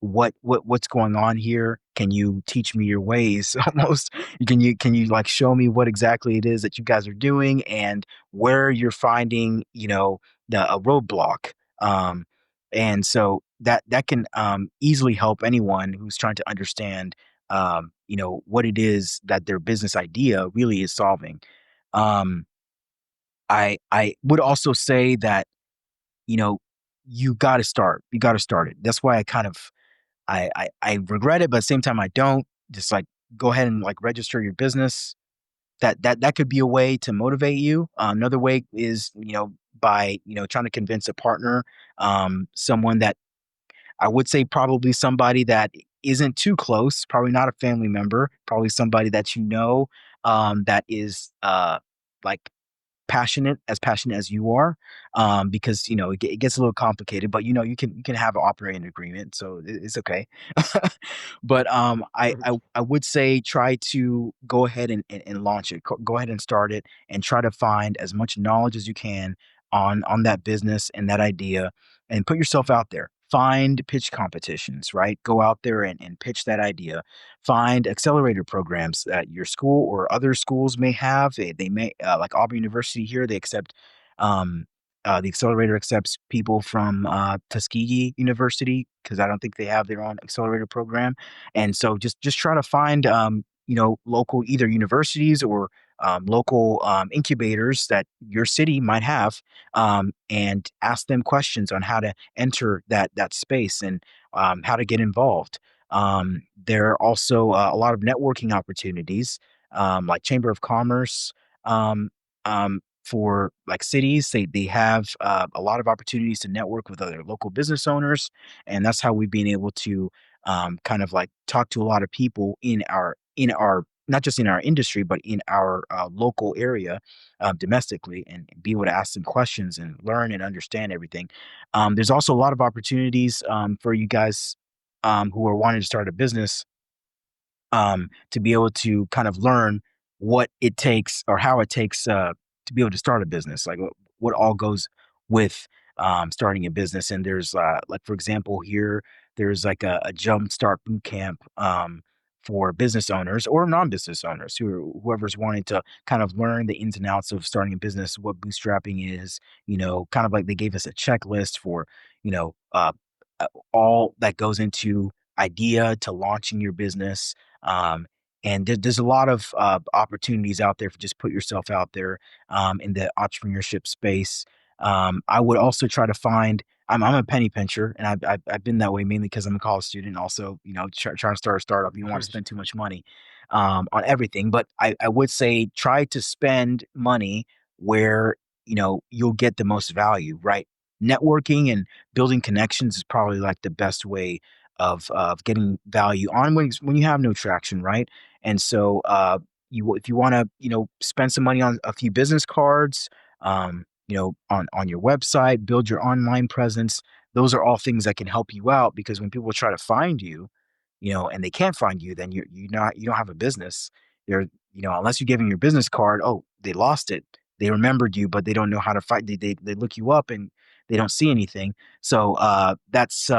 what's going on here? Can you teach me your ways? Almost, can you like show me what exactly it is that you guys are doing and where you're finding a roadblock. And so that can easily help anyone who's trying to understand what it is that their business idea really is solving. um I would also say that you know you got to start it. That's why I regret it, but at the same time, I don't. Just like go ahead and like register your business. That could be a way to motivate you. Another way is by trying to convince a partner, someone that I would say probably somebody that isn't too close, probably not a family member, probably somebody that that is like passionate as you are, because it gets a little complicated, but you can have an operating agreement, so it's okay. But I would say try to go ahead and launch it. Go ahead and start it, and try to find as much knowledge as you can on that business and that idea, and put yourself out there. Find pitch competitions, right? Go out there and pitch that idea. Find accelerator programs that your school or other schools may have. They may, like Auburn University here, they accept, um, the accelerator accepts people from Tuskegee University, because I don't think they have their own accelerator program. And so just try to find, local either universities or local incubators that your city might have, and ask them questions on how to enter that space, and how to get involved. There are also a lot of networking opportunities, like Chamber of Commerce, um, for like cities. They have a lot of opportunities to network with other local business owners, and that's how we've been able to kind of like talk to a lot of people in our not just in our industry, but in our local area, domestically, and be able to ask them questions and learn and understand everything. There's also a lot of opportunities for you guys who are wanting to start a business, to be able to kind of learn what it takes or how it takes to be able to start a business, like what all goes with starting a business. And there's like, for example, here there's like a jump start boot camp, for business owners or non-business owners, whoever's wanting to kind of learn the ins and outs of starting a business, what bootstrapping is. Kind of like they gave us a checklist for you know uh, all that goes into idea to launching your business, um, and there's a lot of opportunities out there for just put yourself out there in the entrepreneurship space. I would also try to find. I'm a penny pincher, and I've been that way mainly because I'm a college student. Also, trying to start a startup, you don't want to spend too much money on everything. But I would say try to spend money where you'll get the most value. Right, networking and building connections is probably like the best way of getting value on when you have no traction, right? And so if you want to spend some money on a few business cards, on your website, build your online presence. Those are all things that can help you out because when people try to find you, and they can't find you, then you don't have a business. They're unless you give them your business card, oh, they lost it. They remembered you, but they don't know how to fight. They look you up and they don't see anything. So that's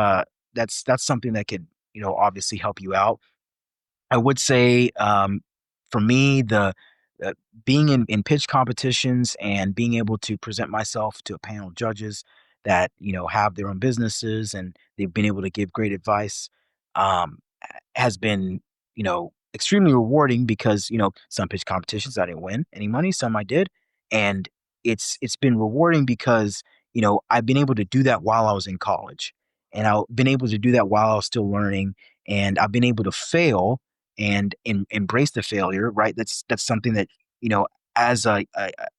something that could obviously help you out. I would say, for me, the uh, being in pitch competitions and being able to present myself to a panel of judges that have their own businesses and they've been able to give great advice, has been extremely rewarding because some pitch competitions I didn't win any money, some I did, and it's been rewarding because I've been able to do that while I was in college, and I've been able to do that while I was still learning, and I've been able to fail and embrace the failure, right? That's something that, as a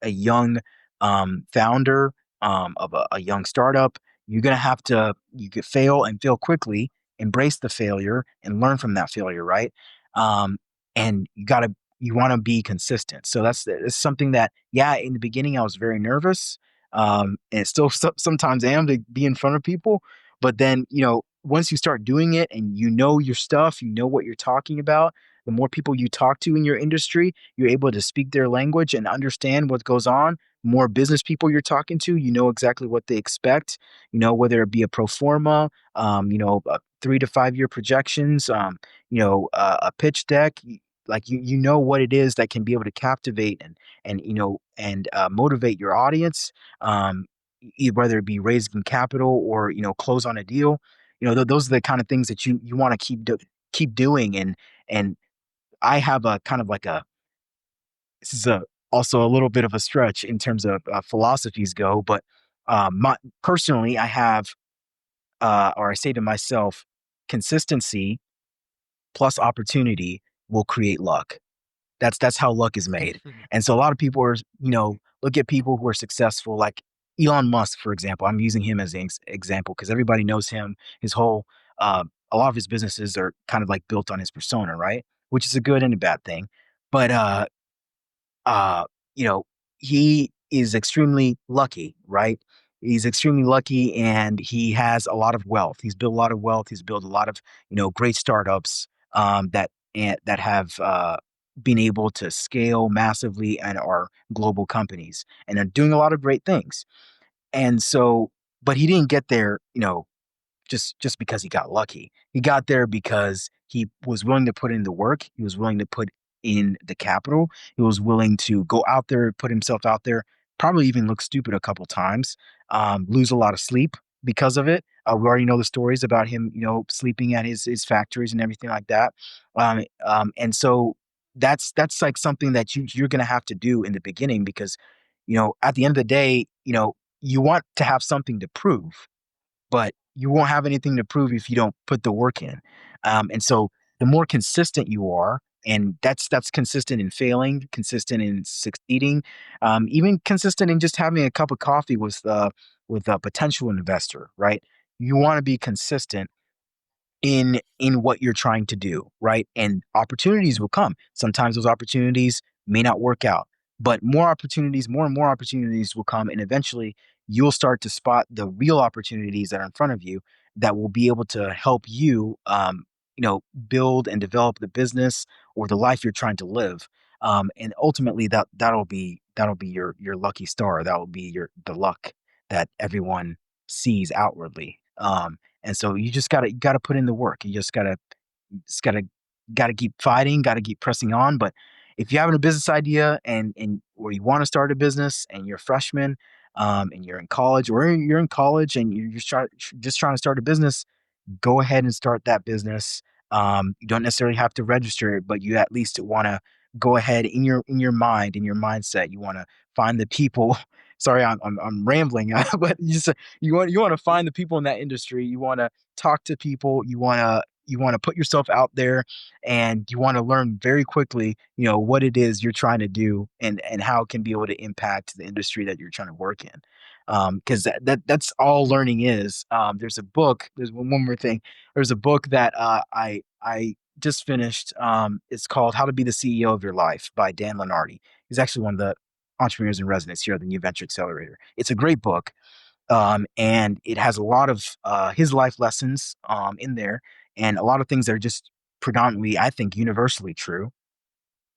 young founder of a young startup, you're gonna have to you could fail and fail quickly, embrace the failure and learn from that failure, right? Um, and you want to be consistent. So that's something that, yeah, in the beginning I was very nervous, and still sometimes am to be in front of people. But then, once you start doing it and you know your stuff, you know what you're talking about, the more people you talk to in your industry, you're able to speak their language and understand what goes on. More business people you're talking to, you know exactly what they expect, whether it be a pro forma, 3 to 5 year projections, a pitch deck. Like you know what it is that can be able to captivate and motivate your audience, whether it be raising capital or close on a deal. Those are the kind of things that you want to keep doing. And I have a kind of like a this is a also a little bit of a stretch in terms of philosophies go, but my personally, I have or I say to myself, consistency plus opportunity will create luck. That's how luck is made. And so a lot of people are, look at people who are successful, like Elon Musk, for example. I'm using him as an example because everybody knows him. His whole, a lot of his businesses are kind of like built on his persona, right? Which is a good and a bad thing. But uh, you know, he is extremely lucky, right? He's extremely lucky and he has a lot of wealth. He's built a lot of wealth. He's built a lot of, great startups that have been able to scale massively and are global companies and are doing a lot of great things. And so, but he didn't get there, just because he got lucky. He got there because he was willing to put in the work. He was willing to put in the capital. He was willing to go out there, put himself out there, probably even look stupid a couple times, lose a lot of sleep because of it. We already know the stories about him, sleeping at his factories and everything like that. And so that's like something that you're gonna have to do in the beginning because, at the end of the day, you want to have something to prove, but you won't have anything to prove if you don't put the work in. And so the more consistent you are, and that's consistent in failing, consistent in succeeding, even consistent in just having a cup of coffee with a potential investor, right? You want to be consistent in what you're trying to do, right? And opportunities will come. Sometimes those opportunities may not work out, but more and more opportunities will come, and eventually you'll start to spot the real opportunities that are in front of you that will be able to help you, build and develop the business or the life you're trying to live. And ultimately, that'll be your lucky star. That will be the luck that everyone sees outwardly. And so you gotta put in the work. You just gotta keep fighting, gotta keep pressing on. But if you're having a business idea and or you want to start a business and you're a freshman, and you're in college, or you're in college and you're just trying to start a business, go ahead and start that business. You don't necessarily have to register it, but you at least want to go ahead in your mind, in your mindset. You want to find the people. Sorry, I'm rambling, but you want to find the people in that industry. You want to talk to people. You want to put yourself out there, and you want to learn very quickly, what it is you're trying to do, and how it can be able to impact the industry that you're trying to work in. Because that's all learning is. There's a book. There's one more thing. There's a book that I just finished. It's called How to Be the CEO of Your Life by Dan Lenardi. He's actually one of the entrepreneurs in residence here at the New Venture Accelerator. It's a great book, and it has a lot of his life lessons in there, and a lot of things that are just predominantly, I think, universally true.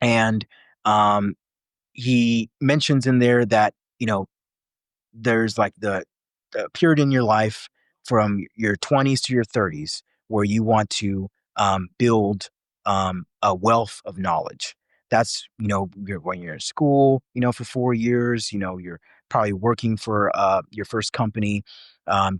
And um, he mentions in there that there's like the period in your life from your 20s to your 30s where you want to build a wealth of knowledge. That's when you're in school, for 4 years. You're probably working for your first company,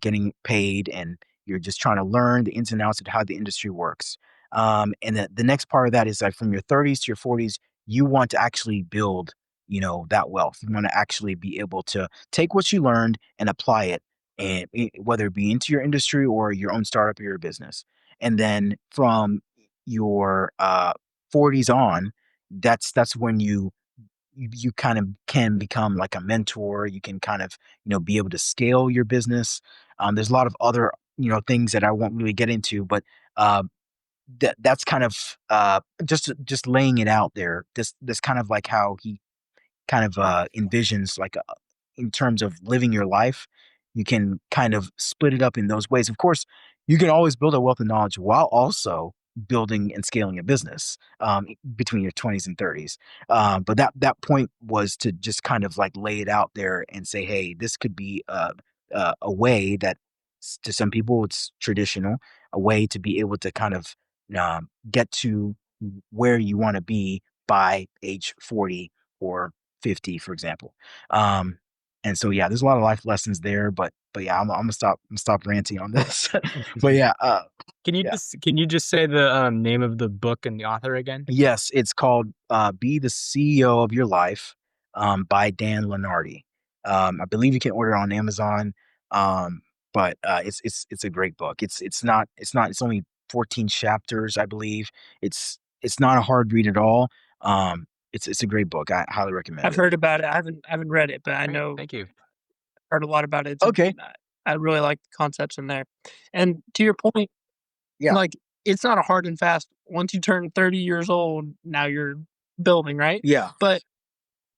getting paid, and you're just trying to learn the ins and outs of how the industry works. And the next part of that is like from your 30s to your 40s, you want to actually build, that wealth. You want to actually be able to take what you learned and apply it, and whether it be into your industry or your own startup or your business. And then from your 40s on, that's when you kind of can become like a mentor. You can kind of be able to scale your business. There's a lot of other things that I won't really get into, but uh, that's kind of just laying it out there. This kind of like how he kind of envisions, like, in terms of living your life. You can kind of split it up in those ways. Of course, you can always build a wealth of knowledge while also building and scaling a business, between your 20s and 30s. But that point was to just kind of like lay it out there and say, hey, this could be a way that to some people it's traditional, a way to be able to kind of get to where you want to be by age 40 or 50, for example. Um, and so yeah, there's a lot of life lessons there, but yeah, I'm gonna stop ranting on this. But yeah, yeah. Can you just say the name of the book and the author again? Yes, it's called Be the CEO of Your Life, by Dan Lenardi. I believe you can order it on Amazon. Um, but it's a great book. It's only 14 chapters, I believe. It's not a hard read at all. It's a great book. I highly recommend I've it. heard about it. I haven't read it, but I Great, know thank you. heard a lot about it. Okay. I really like the concepts in there. And to your point, Yeah. like it's not a hard and fast. Once you turn 30 years old, now you're building, right? Yeah. But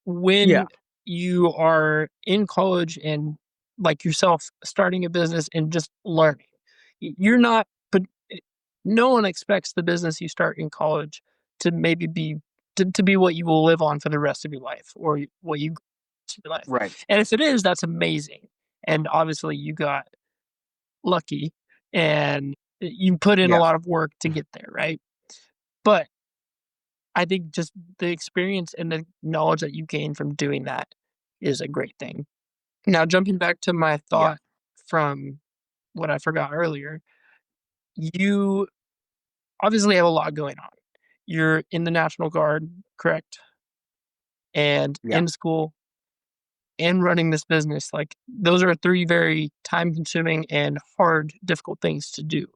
Yeah. when you are in college and like yourself starting a business and just learning, you're not, but no one expects the business you start in college to maybe be to be what you will live on for the rest of your life or what you your life. Right. And if it is, that's amazing. And obviously you got lucky and you put in a Yeah. lot of work to get there, right? But I think just the experience and the knowledge that you gain from doing that is a great thing. Now, jumping back to my Yeah. thought from what I forgot earlier, you obviously have a lot going on. You're in the National Guard, correct? And Yeah. in school and running this business. Like, those are three very time consuming and hard, difficult things to do.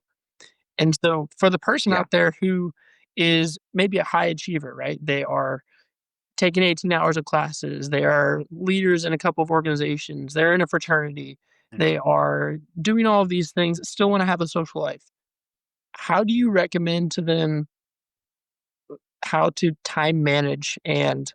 And so, for the person Yeah. out there who is maybe a high achiever, right? They are taking 18 hours of classes. They are leaders in a couple of organizations. They're in a fraternity. Mm. They are doing all of these things, still want to have a social life. How do you recommend to them how to time manage and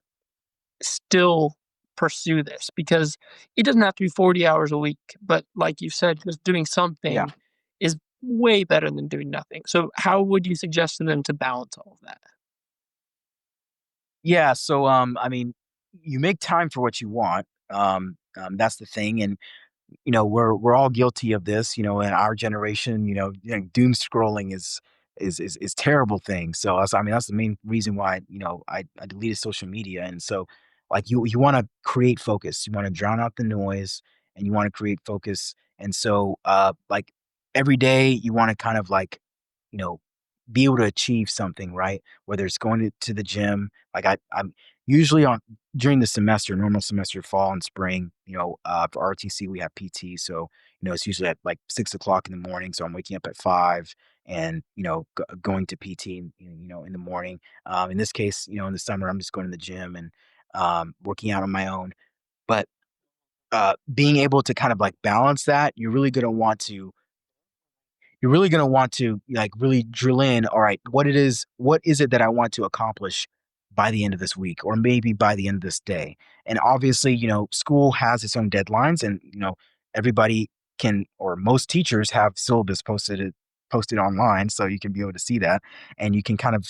still pursue this? Because it doesn't have to be 40 hours a week, but like you said, just doing Yeah. something is way better than doing nothing. So, how would you suggest to them to balance all of that? Yeah. So, I mean, you make time for what you want. That's the thing. And we're all guilty of this, in our generation. Doom scrolling is terrible thing. So I mean, that's the main reason why I deleted social media. And so, like, you want to create focus, you want to drown out the noise, and you want to create focus. And so, like, every day you want to kind of like, you know be able to achieve something, right? Whether it's going to the gym, like I'm usually on during the semester, normal semester, fall and spring, for RTC we have PT, so it's usually at like 6 o'clock in the morning. So I'm waking up at 5 and going to PT, in the morning. In this case, in the summer, I'm just going to the gym and working out on my own. But being able to kind of like balance that, you're really going to want to like really drill in, all right, what is it that I want to accomplish by the end of this week or maybe by the end of this day. And obviously, school has its own deadlines, and everybody can, or most teachers have syllabus posted online, so you can be able to see that, and you can kind of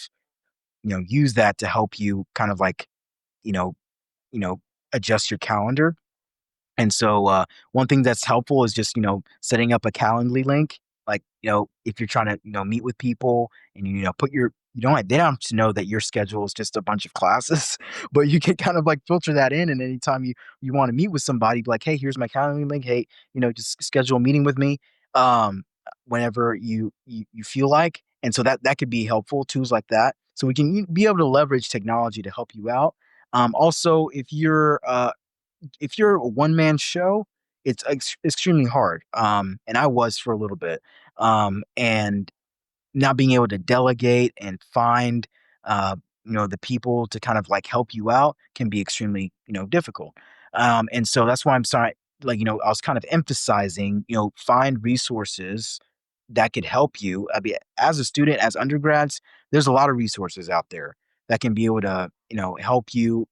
use that to help you kind of like you know you know adjust your calendar. And so, one thing that's helpful is just, setting up a Calendly link. Like, if you're trying to, meet with people and, they don't have to know that your schedule is just a bunch of classes, but you can kind of like filter that in. And anytime you want to meet with somebody, be like, hey, here's my Calendly link. Hey, just schedule a meeting with me whenever you feel like. And so that could be helpful, tools like that. So we can be able to leverage technology to help you out. Also, if you're a one man show, it's extremely hard. And I was for a little bit. And not being able to delegate and find, uh, the people to kind of like help you out can be extremely, difficult. And so that's why I'm sorry, like, I was kind of emphasizing, find resources that could help you. I mean, as a student, as undergrads, there's a lot of resources out there that can be able to, help you,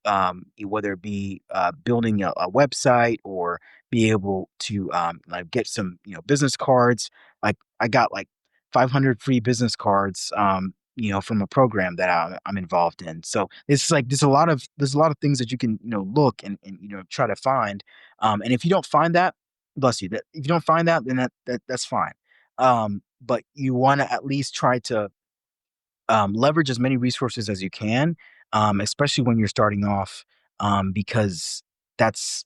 whether it be building a website or be able to like get some, business cards. Like I got like 500 free business cards, from a program that I'm involved in. So it's like there's a lot of things that you can look and try to find. And if you don't find that, bless you. That if you don't find that, then that's fine. But you want to at least try to leverage as many resources as you can, especially when you're starting off, because that's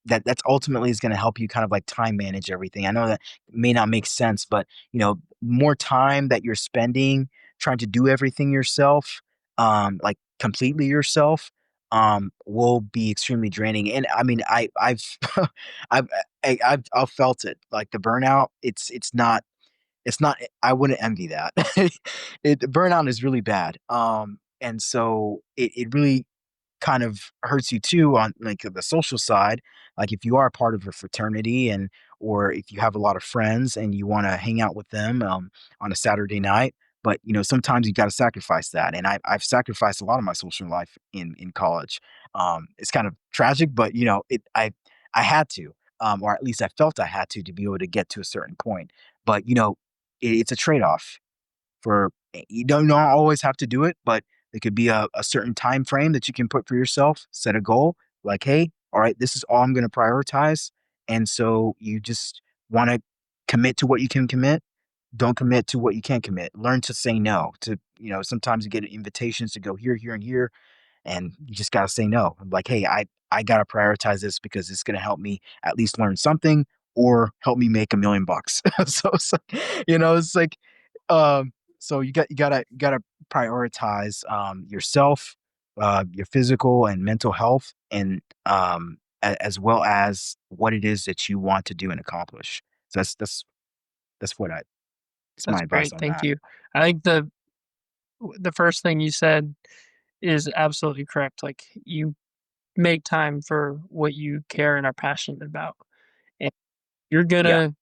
that's ultimately is going to help you kind of like time manage everything. I know that may not make sense, but more time that you're spending trying to do everything yourself, like completely yourself, will be extremely draining. And I mean, I've I've felt it, like the burnout. It's not I wouldn't envy that. Burnout is really bad, and so it really kind of hurts you too on, like, the social side. Like, if you are a part of a fraternity and or if you have a lot of friends and you wanna hang out with them, on a Saturday night, but, sometimes you gotta sacrifice that, and I've sacrificed a lot of my social life in college. It's kind of tragic, but, I had to, or at least I felt I had to be able to get to a certain point. But, it's a trade-off for you don't not always have to do it, but it could be a certain time frame that you can put for yourself, set a goal, like, "Hey, all right, this is all I'm gonna prioritize." And so you just wanna commit to what you can commit, don't commit to what you can't commit. Learn to say no to sometimes you get invitations to go here, here, and here, and you just gotta say no. Like, hey, I gotta prioritize this because it's gonna help me at least learn something or help me make $1,000,000. So it's like, it's like, so you gotta prioritize yourself, your physical and mental health, and as well as what it is that you want to do and accomplish. So that's what I that's my That's advice great. on Thank that. you. I think the first thing you said is absolutely correct. Like, you make time for what you care and are passionate about. And you're Yeah. gonna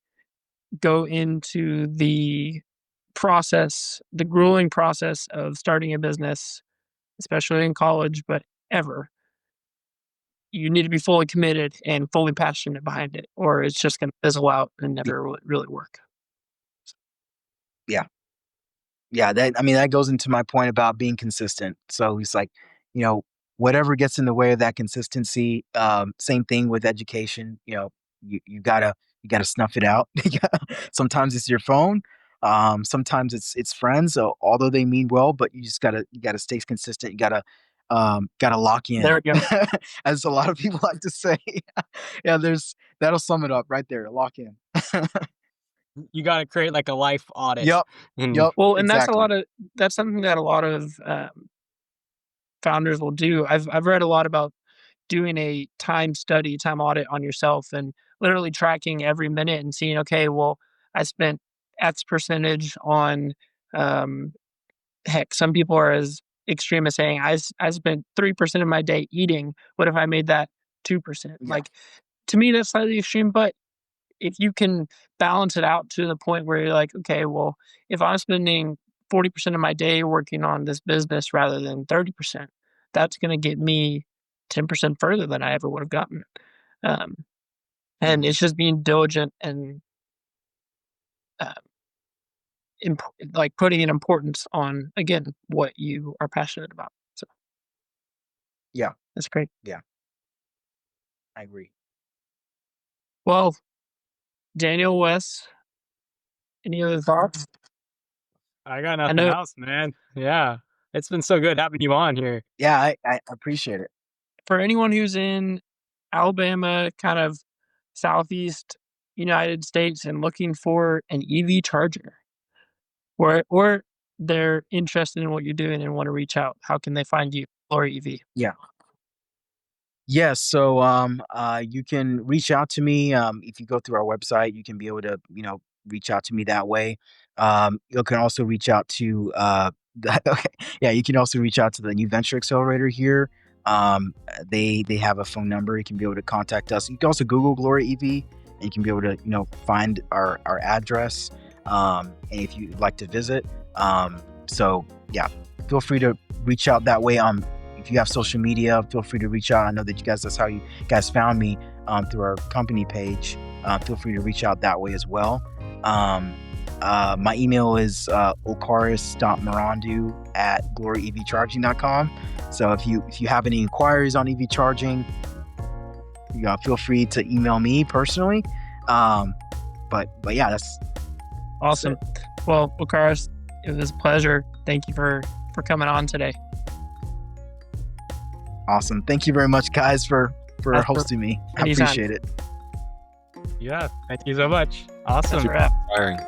go into the grueling process of starting a business, especially in college, but ever. You need to be fully committed and fully passionate behind it, or it's just gonna fizzle out and y- never really work. Yeah. Yeah, that goes into my point about being consistent. So it's like, you know, whatever gets in the way of that consistency, same thing with education, you gotta snuff it out. Sometimes it's your phone, sometimes it's friends, so although they mean well, but you gotta stay consistent, you gotta lock There in, we go. as a lot of people like to say. Yeah, that'll sum it up right there, lock in. You got to create like a life audit. Yep. And Yep. Well, and Exactly. that's something that a lot of founders will do. I've read a lot about doing a time audit on yourself, and literally tracking every minute and seeing, okay, well, I spent X percentage on, um, heck, some people are as extreme as saying, I spent 3% of my day eating. What if I made that 2%? Yeah. Like, to me, that's slightly extreme, but if you can balance it out to the point where you're like, okay, well, if I'm spending 40% of my day working on this business rather than 30%, that's going to get me 10% further than I ever would have gotten. Um, and Mhm. it's just being diligent and uh, like putting an importance on, again, what you are passionate about. So Yeah. that's great. Yeah. I agree. Well, Daniel, Wes, any other thoughts? I got I nothing know else, man. Yeah. It's been so good having you on here. Yeah, I appreciate it. for anyone who's in Alabama, kind of southeast United States, and looking for an EV charger, or they're interested in what you're doing and want to reach out, how can they find you or EV? Yeah. Yes, so you can reach out to me if you go through our website. You can be able to, reach out to me that way. You can also reach out to okay, yeah, you can also reach out to the New Venture Accelerator here. They have a phone number. You can be able to contact us. You can also Google Glory EV, and you can be able to find our address. And if you'd like to visit, so yeah, feel free to reach out that way. If you have social media, feel free to reach out. I know that that's how you guys found me through our company page. Feel free to reach out that way as well. My email is olkaris.marandu@gloryevcharging.com. So if you have any inquiries on EV charging, feel free to email me personally. But yeah, that's Awesome. Well, Olkaris, it was a pleasure. Thank you for coming on today. awesome. Thank you very much, guys, for That's hosting me. I anytime. appreciate it. Yeah. Thank you so much. Awesome. That's a wrap. Inspiring.